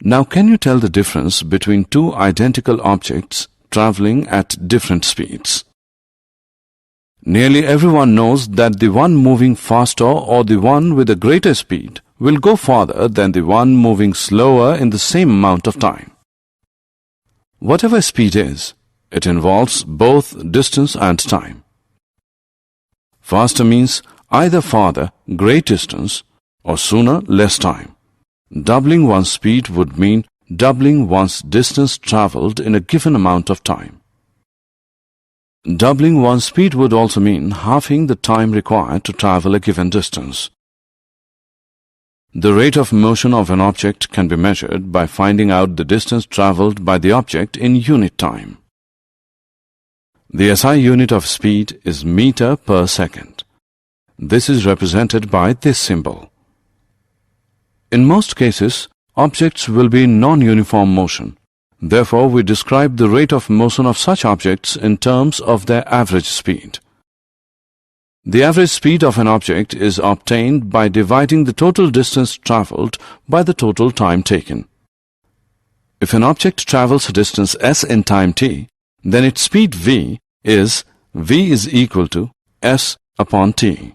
Now can you tell the difference between two identical objects traveling at different speeds? Nearly everyone knows that the one moving faster or the one with a greater speed will go farther than the one moving slower in the same amount of time. Whatever speed is, it involves both distance and time. Faster means either farther, great distance, or sooner, less time. Doubling one's speed would mean doubling one's distance traveled in a given amount of time. Doubling one's speed would also mean halving the time required to travel a given distance. The rate of motion of an object can be measured by finding out the distance traveled by the object in unit time. The SI unit of speed is meter per second. This is represented by this symbol. In most cases, objects will be in non-uniform motion. Therefore, we describe the rate of motion of such objects in terms of their average speed. The average speed of an object is obtained by dividing the total distance traveled by the total time taken. If an object travels a distance s in time t, then its speed v is equal to s upon t.